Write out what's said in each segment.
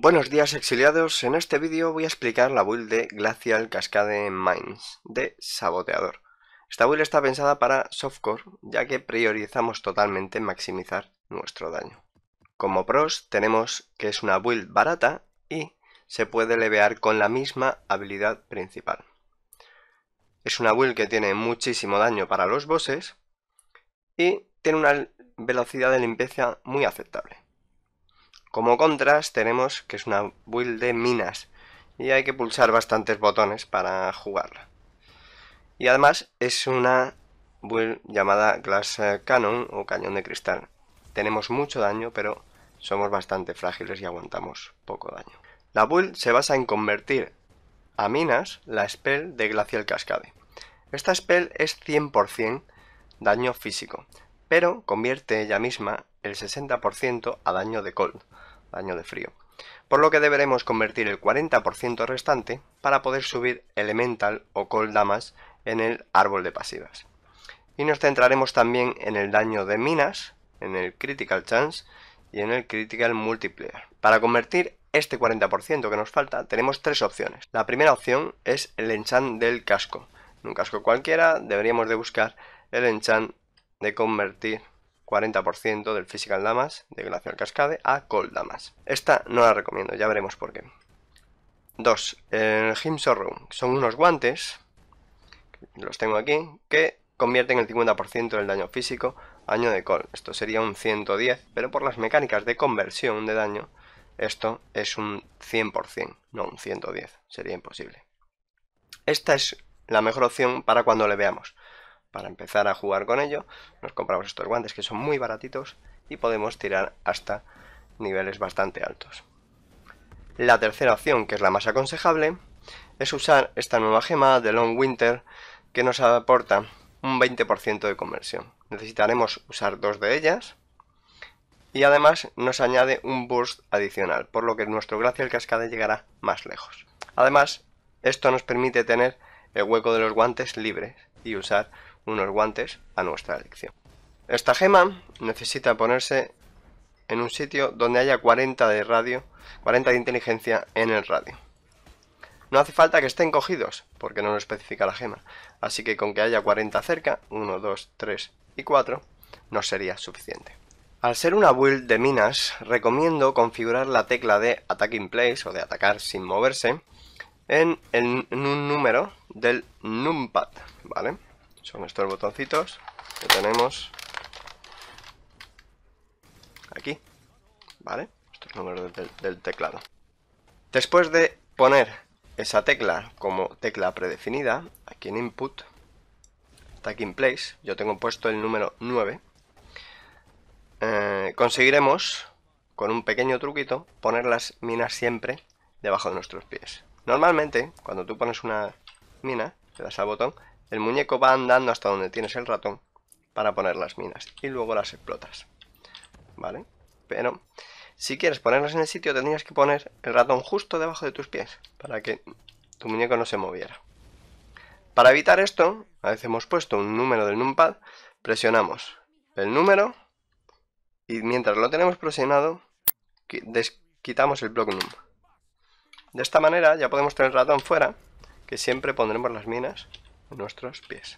Buenos días exiliados, en este vídeo voy a explicar la build de Glacial Cascade Mines de Saboteador. Esta build está pensada para softcore, ya que priorizamos totalmente maximizar nuestro daño. Como pros tenemos que es una build barata y se puede levear con la misma habilidad principal. Es una build que tiene muchísimo daño para los bosses y tiene una velocidad de limpieza muy aceptable. Como contras tenemos que es una build de minas y hay que pulsar bastantes botones para jugarla. Y además es una build llamada Glass Cannon o cañón de cristal. Tenemos mucho daño, pero somos bastante frágiles y aguantamos poco daño. La build se basa en convertir a minas la spell de Glacial Cascade. Esta spell es 100% daño físico, pero convierte ella misma el 60% a daño de cold, daño de frío. Por lo que deberemos convertir el 40% restante para poder subir elemental o cold damage en el árbol de pasivas. Y nos centraremos también en el daño de minas, en el critical chance y en el critical multiplier. Para convertir este 40% que nos falta tenemos tres opciones. La primera opción es el enchant del casco. En un casco cualquiera deberíamos de buscar el enchant de convertir 40% del physical damage de Glacial Cascade a cold damage. Esta no la recomiendo, ya veremos por qué. 2. El Him Sorrow. Son unos guantes, los tengo aquí, que convierten el 50% del daño físico a daño de cold. Esto sería un 110, pero por las mecánicas de conversión de daño, esto es un 100%, no un 110, sería imposible. Esta es la mejor opción para cuando le veamos. Para empezar a jugar con ello, nos compramos estos guantes que son muy baratitos y podemos tirar hasta niveles bastante altos. La tercera opción, que es la más aconsejable, es usar esta nueva gema de Long Winter que nos aporta un 20% de conversión. Necesitaremos usar dos de ellas y además nos añade un burst adicional, por lo que nuestro Glacial Cascade llegará más lejos. Además, esto nos permite tener el hueco de los guantes libres y usar unos guantes a nuestra elección. Esta gema necesita ponerse en un sitio donde haya 40 de radio, 40 de inteligencia en el radio. No hace falta que estén cogidos, porque no lo especifica la gema, así que con que haya 40 cerca, 1, 2, 3 y 4, nos sería suficiente. Al ser una build de minas, recomiendo configurar la tecla de Attack in Place o de atacar sin moverse en un número del numpad, ¿vale? Son estos botoncitos que tenemos aquí, ¿vale? Estos números del teclado. Después de poner esa tecla como tecla predefinida, aquí en Input, Attack in Place, yo tengo puesto el número 9, conseguiremos, con un pequeño truquito, poner las minas siempre debajo de nuestros pies. Normalmente, cuando tú pones una mina, le das al botón, el muñeco va andando hasta donde tienes el ratón para poner las minas y luego las explotas, ¿vale? Pero si quieres ponerlas en el sitio tendrías que poner el ratón justo debajo de tus pies para que tu muñeco no se moviera. Para evitar esto, a veces hemos puesto un número del numpad, presionamos el número y mientras lo tenemos presionado quitamos el block num. De esta manera ya podemos tener el ratón fuera, que siempre pondremos las minas en nuestros pies.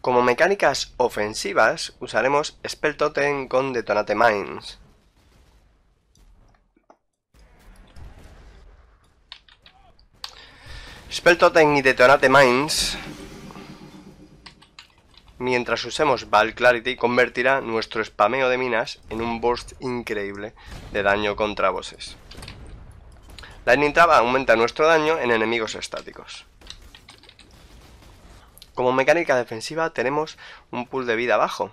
Como mecánicas ofensivas usaremos Spell Totem con Detonate Mines. Spell Totem y Detonate Mines, mientras usemos Val Clarity, convertirá nuestro spameo de minas en un burst increíble de daño contra bosses. Lightning Trap aumenta nuestro daño en enemigos estáticos. Como mecánica defensiva tenemos un pool de vida bajo,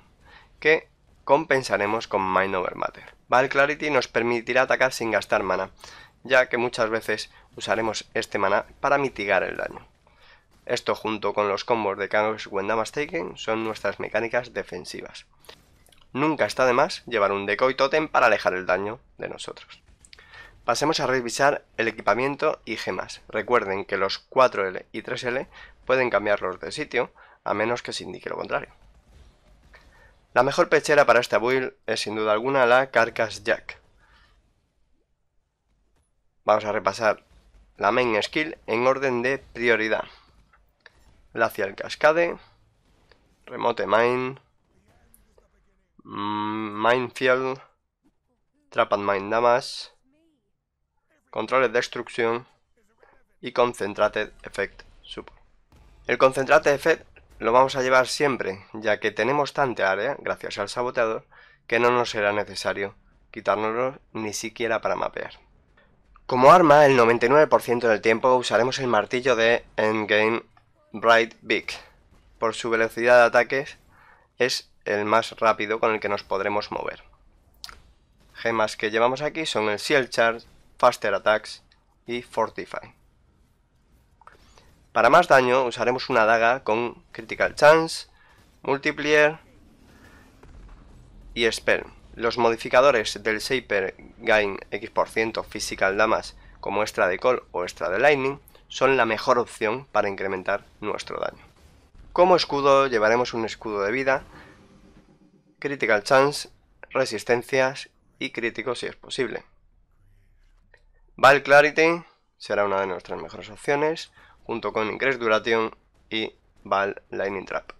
que compensaremos con Mind Over Matter. Val Clarity nos permitirá atacar sin gastar mana, ya que muchas veces usaremos este mana para mitigar el daño. Esto junto con los combos de Chaos When Damage Taken son nuestras mecánicas defensivas. Nunca está de más llevar un Decoy Totem para alejar el daño de nosotros. Pasemos a revisar el equipamiento y gemas. Recuerden que los 4L y 3L pueden cambiarlos de sitio a menos que se indique lo contrario. La mejor pechera para esta build es sin duda alguna la Carcass Jack. vamos a repasar la main skill en orden de prioridad. Glacial Cascade, Remote Mine, Minefield, Trap and Mine Damage, Controles Destruction y Concentrated Effect Support. El Concentrated Effect lo vamos a llevar siempre, ya que tenemos tanta área, gracias al saboteador, que no nos será necesario quitárnoslo ni siquiera para mapear. Como arma, el 99% del tiempo usaremos el martillo de Endgame Bright Beak. Por su velocidad de ataques es el más rápido con el que nos podremos mover. Gemas que llevamos aquí son el Shield Charge, Faster Attacks y Fortify. Para más daño usaremos una daga con Critical Chance, Multiplier y Spell. Los modificadores del Shaper Gain X% Physical Damage como extra de Call o extra de Lightning son la mejor opción para incrementar nuestro daño. Como escudo llevaremos un escudo de vida, Critical Chance, resistencias y críticos si es posible. Val Clarity será una de nuestras mejores opciones, junto con Increase Duration y Val Lightning Trap.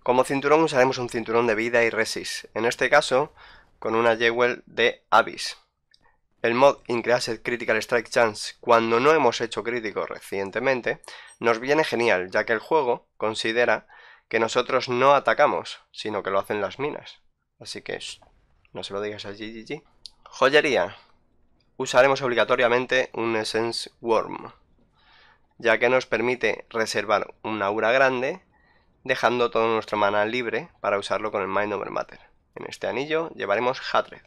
Como cinturón usaremos un cinturón de vida y resist, en este caso con una Jewel de Abyss. El mod Increased Critical Strike Chance cuando no hemos hecho crítico recientemente nos viene genial, ya que el juego considera que nosotros no atacamos, sino que lo hacen las minas. Así que no se lo digas a GGG. Joyería. Usaremos obligatoriamente un Essence Worm, ya que nos permite reservar un aura grande, dejando todo nuestro mana libre para usarlo con el Mind Over Matter. En este anillo llevaremos Hatred.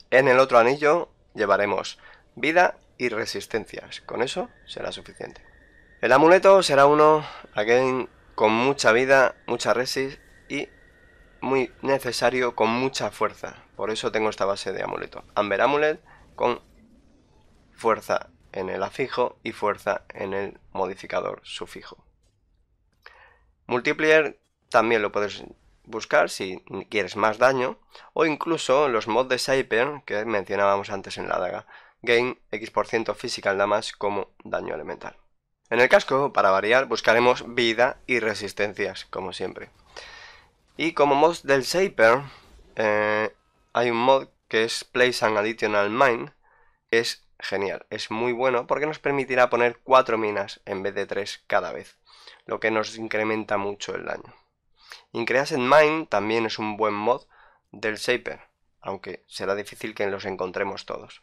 En el otro anillo llevaremos vida y resistencias. Con eso será suficiente. El amuleto será uno, again, con mucha vida, mucha resist y muy necesario con mucha fuerza. Por eso tengo esta base de amuleto. Amber Amulet con fuerza en el afijo y fuerza en el modificador sufijo. Multiplier también lo puedes buscar si quieres más daño, o incluso los mods de Shaper que mencionábamos antes en la daga, Gain X% Physical Damage como daño elemental. En el casco, para variar, buscaremos vida y resistencias, como siempre. Y como mods del Shaper, hay un mod que es Place an Additional Mine, que es genial, es muy bueno porque nos permitirá poner 4 minas en vez de 3 cada vez, lo que nos incrementa mucho el daño. Increased Mine también es un buen mod del Shaper, aunque será difícil que los encontremos todos.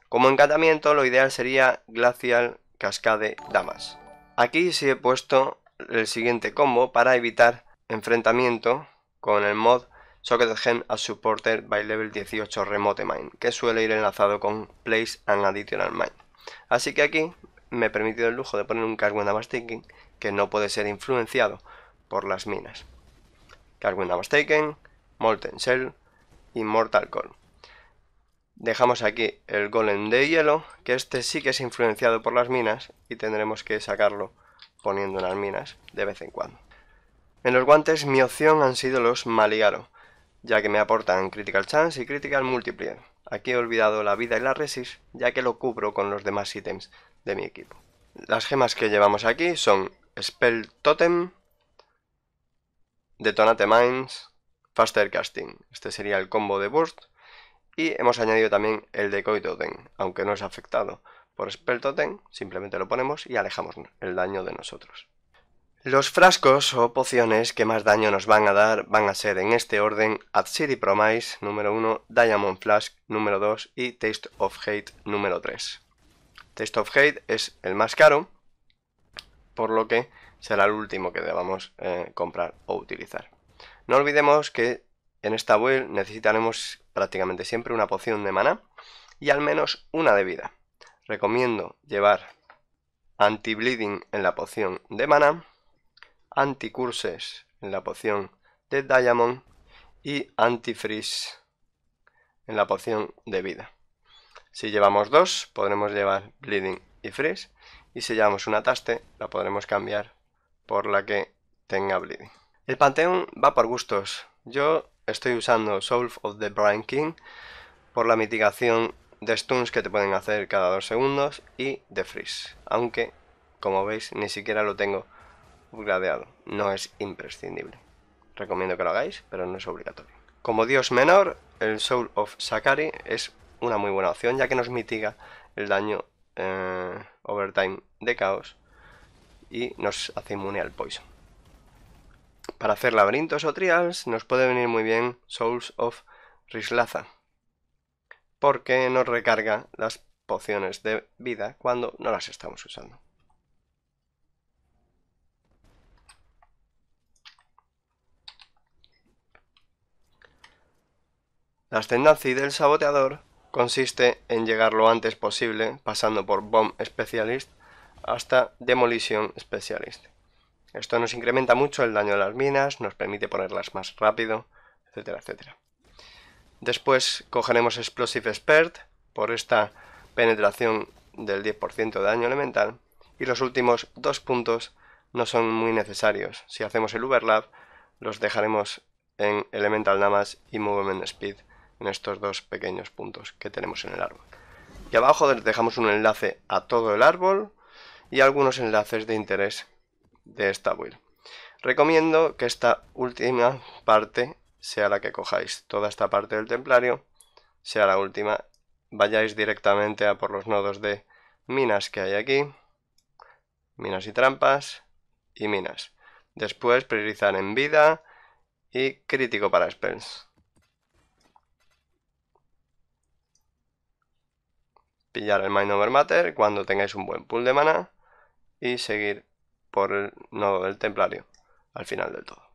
Como encantamiento, lo ideal sería Glacial Cascade Damage. Aquí sí he puesto el siguiente combo para evitar enfrentamiento con el mod Socketed Gem as Supported by Level 18 Remote Mine, que suele ir enlazado con Place an Additional Mine. Así que aquí me he permitido el lujo de poner un Cashwind Devastating que no puede ser influenciado por las minas. Cashwind Devastating, Molten Shell y Mortal Call. Dejamos aquí el Golem de hielo, que este sí que es influenciado por las minas y tendremos que sacarlo poniendo en las minas de vez en cuando. En los guantes mi opción han sido los Maligaro, ya que me aportan Critical Chance y Critical Multiplier. Aquí he olvidado la vida y la resist, ya que lo cubro con los demás ítems de mi equipo. Las gemas que llevamos aquí son Spell Totem, Detonate Mines, Faster Casting. Este sería el combo de Burst. Y hemos añadido también el Decoy Totem, aunque no es afectado por Spell Totem, simplemente lo ponemos y alejamos el daño de nosotros. Los frascos o pociones que más daño nos van a dar van a ser en este orden City Promise número 1, Diamond Flask número 2 y Taste of Hate número 3. Taste of Hate es el más caro, por lo que será el último que debamos comprar o utilizar. No olvidemos que en esta build necesitaremos prácticamente siempre una poción de maná y al menos una de vida. Recomiendo llevar Anti-Bleeding en la poción de maná, Anti-Curses en la poción de Diamond y Anti-Freeze en la poción de vida. Si llevamos dos, podremos llevar Bleeding y Freeze, y si llevamos una taste, la podremos cambiar por la que tenga Bleeding. El panteón va por gustos. Yo estoy usando Soul of the Brine King por la mitigación de stuns que te pueden hacer cada 2 segundos y de freeze, aunque como veis ni siquiera lo tengo upgradeado, no es imprescindible. Recomiendo que lo hagáis, pero no es obligatorio. Como dios menor, el Soul of Sakari es una muy buena opción, ya que nos mitiga el daño overtime de caos y nos hace inmune al poison. Para hacer laberintos o trials nos puede venir muy bien Souls of Rislaza, porque nos recarga las pociones de vida cuando no las estamos usando. La ascendancy del saboteador consiste en llegar lo antes posible pasando por Bomb Specialist hasta Demolition Specialist. Esto nos incrementa mucho el daño de las minas, nos permite ponerlas más rápido, etcétera, etcétera. Después cogeremos Explosive Expert por esta penetración del 10% de daño elemental, y los últimos 2 puntos no son muy necesarios. Si hacemos el overlap los dejaremos en Elemental Damage y Movement Speed en estos 2 pequeños puntos que tenemos en el árbol. Y abajo dejamos un enlace a todo el árbol y algunos enlaces de interés de esta build. Recomiendo que esta última parte sea la que cojáis, toda esta parte del templario sea la última, vayáis directamente a por los nodos de minas que hay aquí, minas y trampas y minas. Después priorizar en vida y crítico para spells. Pillar el Mind Over Matter cuando tengáis un buen pool de mana y seguir por el nodo del templario al final del todo.